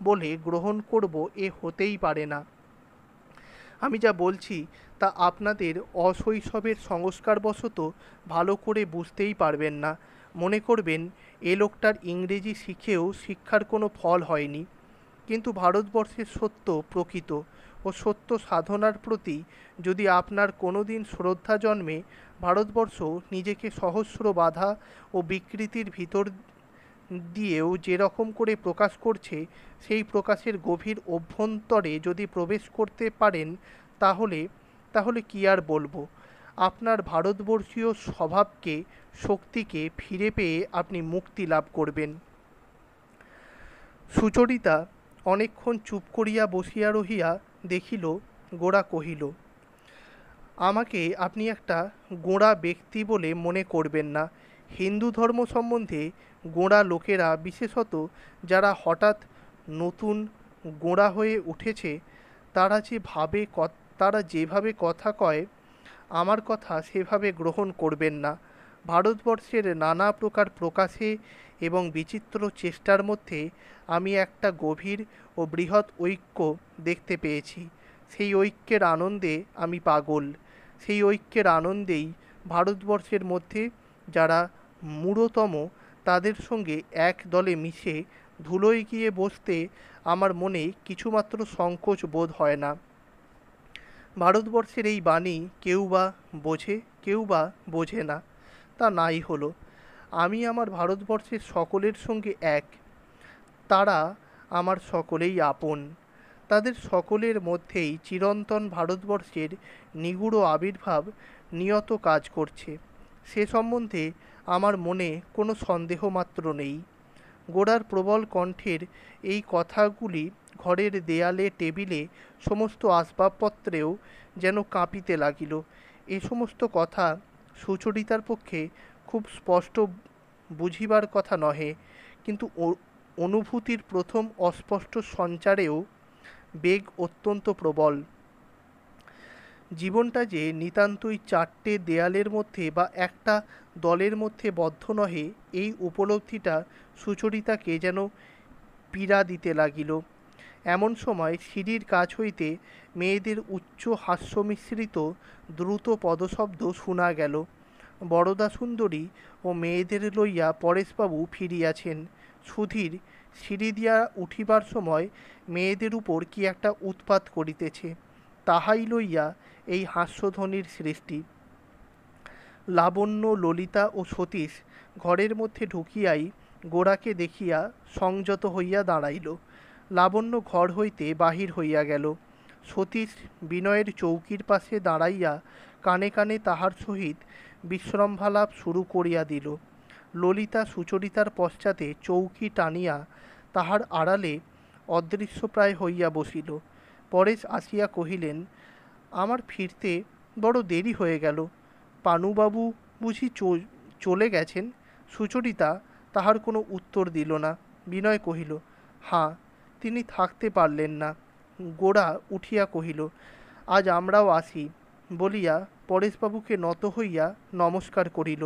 বলে গ্রহণ করব, এ হতেই পারে না। আমি যা বলছি তা আপনাদের অশৈশবের সংস্কারবশত ভালো করে বুঝতেই পারবেন না, মনে করবেন এ লোকটার ইংরেজি শিখেও শিক্ষার কোনো ফল হয়নি। কিন্তু ভারতবর্ষের সত্য প্রকৃত ও সত্য সাধনার প্রতি যদি আপনার কোনো দিন শ্রদ্ধা জন্মে, ভারতবর্ষ নিজেকে সহস্র বাধা ও বিকৃতির ভিতর দিয়েও যেরকম করে প্রকাশ করছে, সেই প্রকাশের গভীর অভ্যন্তরে যদি প্রবেশ করতে পারেন, তাহলে তাহলে কি আর বলবো, আপনার ভারতবর্ষীয় স্বভাবকে শক্তিকে ফিরে পেয়ে আপনি মুক্তি লাভ করবেন। সুচরিতা অনেকক্ষণ চুপ করিয়া বসিয়া রহিয়া দেখিল। গোরা কহিল, আমাকে আপনি একটা গোঁড়া ব্যক্তি বলে মনে করবেন না। হিন্দু ধর্ম সম্বন্ধে গোঁড়া লোকেরা, বিশেষত যারা হঠাৎ নতুন গোঁড়া হয়ে উঠেছে, তারা যেভাবে কথা কয়, আমার কথা সেভাবে গ্রহণ করবেন না। ভারতবর্ষের নানা প্রকার প্রকাশে এবং বিচিত্র চেষ্টার মধ্যে আমি একটা গভীর ও বৃহৎ ঐক্য দেখতে পেয়েছি। সেই ঐক্যের আনন্দে আমি পাগল। সেই ঐক্যের আনন্দেই ভারতবর্ষের মধ্যে যারা মূঢ়তম, তাদের সঙ্গে এক দলে মিশে ধুলোয় গিয়ে বসতে আমার মনে কিছুমাত্র সংকোচ বোধ হয় না। ভারতবর্ষের এই বাণী কেউ বা বোঝে, কেউ বা বোঝে না, তা নাই হলো। আমি আমার ভারতবর্ষের সকলের সঙ্গে এক, তারা আমার সকলেই আপন। তাদের সকলের মধ্যেই চিরন্তন ভারতবর্ষের নিগূঢ় আবির্ভাব নিয়ত কাজ করছে, সে সম্বন্ধে আমার মনে কোনো সন্দেহ মাত্র নেই। গোরার প্রবল কণ্ঠের এই কথাগুলি ঘরের দেয়ালে, টেবিলে, সমস্ত আসবাবপত্রেও যেন কাঁপিতে লাগিল। এ সমস্ত কথা সুচরিতার পক্ষে খুব স্পষ্ট বুঝিবার কথা নহে, কিন্তু অনুভূতির প্রথম অস্পষ্ট সঞ্চারেও বেগ অত্যন্ত প্রবল। জীবনটা যে নিতান্তই চারটে দেয়ালের মধ্যে বা একটা দলের মধ্যে বদ্ধ নহে, এই উপলব্ধিটা সুচরিতাকে যেন পীড়া দিতে লাগিল। এমন সময় সিঁড়ির কাছ হইতে মেয়েদের উচ্চ হাস্যমিশ্রিত দ্রুত পদশব্দ শোনা গেল। বরদাসুন্দরী ও মেয়েদের লইয়া পরেশবাবু ফিরিয়াছেন। সুধীর সিঁড়ি দিয়া উঠিবার সময় মেয়েদের উপর কি একটা উৎপাত করিতেছে, তাহাই লইয়া এই হাস্যধ্বনির সৃষ্টি। লাবণ্য, ললিতা ও সতীশ ঘরের মধ্যে ঢুকিয়াই গোরাকে দেখিয়া সংযত হইয়া দাঁড়াইল। লাবণ্য ঘর হইতে বাহির হইয়া গেল। সতীশ বিনয়ের চৌকির পাশে দাঁড়াইয়া কানে কানে তাহার সহিত বিশ্রম্ভালাপ শুরু করিয়া দিল। ললিতা সুচরিতার পশ্চাতে চৌকি টানিয়া তাহার আড়ালে অদৃশ্যপ্রায় হইয়া বসিল। পরেশ আসিয়া কহিলেন, আমার ফিরতে বড় দেরি হয়ে গেল, পানুবাবু বুঝি চলে গেছেন? সুচরিতা তাহার কোনো উত্তর দিল না। বিনয় কহিল, হাঁ, তিনি থাকতে পারলেন না। গোরা উঠিয়া কহিল, আজ আমরাও আসি বলিয়া পরেশবাবুকে নত হইয়া নমস্কার করিল।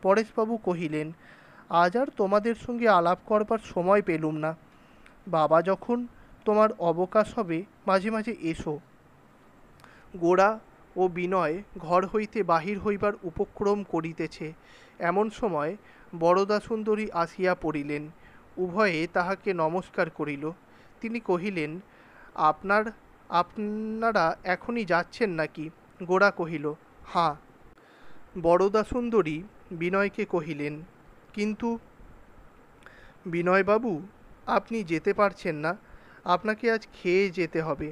পরেশবাবু কহিলেন, আজ আর তোমাদের সঙ্গে আলাপ করবার সময় পেলুম না। বাবা যখন তোমার অবকাশ হবে মাঝে মাঝে এসো। গোরা ও বিনয় ঘর হইতে বাহির হইবার উপক্রম করিতেছে, এমন সময় বরদাসুন্দরী আসিয়া পড়িলেন। উভয়ে তাহাকে নমস্কার করিল। তিনি কহিলেন, আপনারা এখনই যাচ্ছেন নাকি? গোরা কহিল, হাঁ। বরদাসুন্দরী বিনয়কে কহিলেন, কিন্তু বিনয়বাবু, আপনি যেতে পারছেন না, আপনাকে আজ খেয়ে যেতে হবে,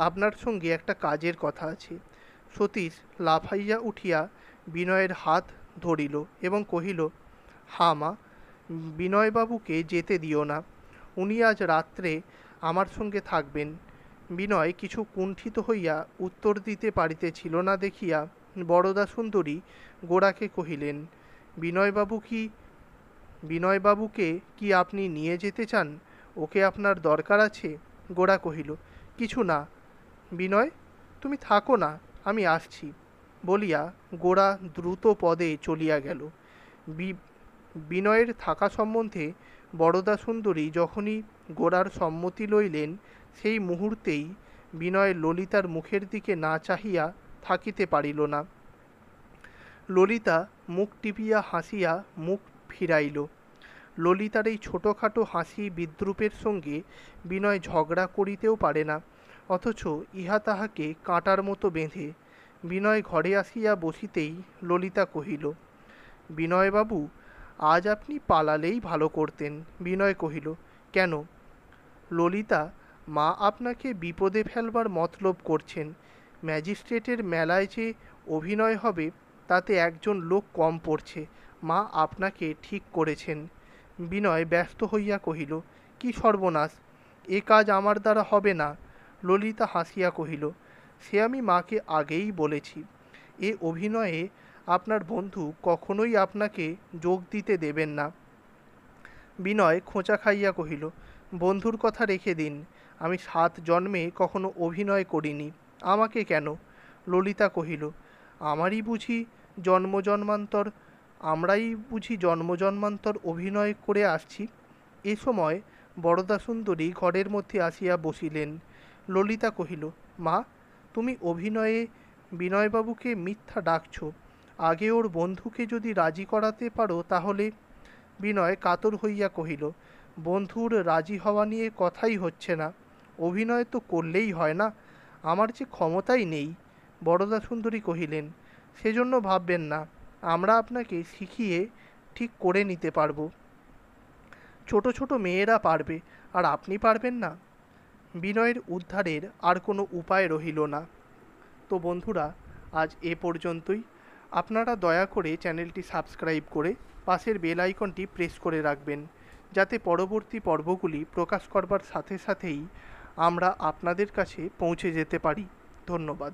আপনার সঙ্গে একটা কাজের কথা আছে। সতীশ লাফাইয়া উঠিয়া বিনয়ের হাত ধরিল এবং কহিল, হাঁ মা, বিনয়বাবুকে যেতে দিও না, উনি আজ রাত্রে আমার সঙ্গে থাকবেন। বিনয় কিছু কুণ্ঠিত হইয়া উত্তর দিতে পারিতেছিল না দেখিয়া বরদা সুন্দরী গোরাকে কহিলেন, বিনয়বাবুকে কি আপনি নিয়ে যেতে চান? ওকে আপনার দরকার আছে? গোরা কহিল, কিছু না বিনয়, তুমি থাকো না, আমি আসছি বলিয়া গোরা দ্রুত পদে চলিয়া গেল। বিনয়ের থাকা সম্বন্ধে বরদা সুন্দরী যখনই গোরার সম্মতি লইলেন, সেই মুহূর্তেই বিনয় ললিতার মুখের দিকে না চাহিয়া থাকিতে পারিল না। ললিতা মুখ টিপিয়া হাসিয়া মুখ ফিরাইল। ললিতার এই ছোটোখাটো হাসি বিদ্রূপের সঙ্গে বিনয় ঝগড়া করিতেও পারে না, অথচ ইহা তাহাকে কাঁটার মতো বেঁধে। বিনয় ঘরে আসিয়া বসিতেই ললিতা কহিল, বিনয়বাবু, আজ আপনি পালালেই ভালো করতেন। বিনয় কহিল, কেন? ললিতা, মা আপনাকে বিপদে ফেলবার মতলব করছেন। ম্যাজিস্ট্রেটের মেলায় যে অভিনয় হবে তাতে একজন লোক কম পড়ছে। মা আপনাকে ঠিক করেছেন। বিনয় ব্যস্ত হইয়া কহিল, কি সর্বনাশ! এ কাজ আমার দ্বারা হবে না। ললিতা হাসিয়া কহিল, সে আমি মাকে আগেই বলেছি। এ অভিনয়ে আপনার বন্ধু কখনোই আপনাকে যোগ দিতে দেবেন না। বিনয় খোঁচা খাইয়া কহিল, বন্ধুর কথা রেখে দিন, আমি 7 জন্মে কখনো অভিনয় করিনি, আমাকে কেন? ললিতা কহিল, আমরাই বুঝি জন্মজন্মান্তর অভিনয় করে আসছি। এ সময় বরদা সুন্দরী ঘরের মধ্যে আসিয়া বসিলেন। ললিতা কহিল, মা, তুমি অভিনয়ে বিনয়বাবুকে মিথ্যা ডাকছ। আগে ওর বন্ধুকে যদি রাজি করাতে পারো তাহলে। বিনয় কাতর হইয়া কহিল, বন্ধুর রাজি হওয়া নিয়ে কথাই হচ্ছে না, অভিনয় তো করলেই হয় না, আমার যে ক্ষমতাই নেই। বরদা সুন্দরী কহিলেন, সেজন্য ভাববেন না, আমরা আপনাকে শিখিয়ে ঠিক করে নিতে পারবো। ছোট ছোট মেয়েরা পারবে, আর আপনি পারবেন না? বিনয়ের উদ্ধারের আর কোনো উপায় রহিল না। তো বন্ধুরা, আজ এ পর্যন্তই। আপনারা দয়া করে চ্যানেলটি সাবস্ক্রাইব করে পাশের বেল আইকনটি প্রেস করে রাখবেন, যাতে পরবর্তী পর্বগুলি প্রকাশ করবার সাথে সাথেই আমরা আপনাদের কাছে পৌঁছে যেতে পারি। ধন্যবাদ।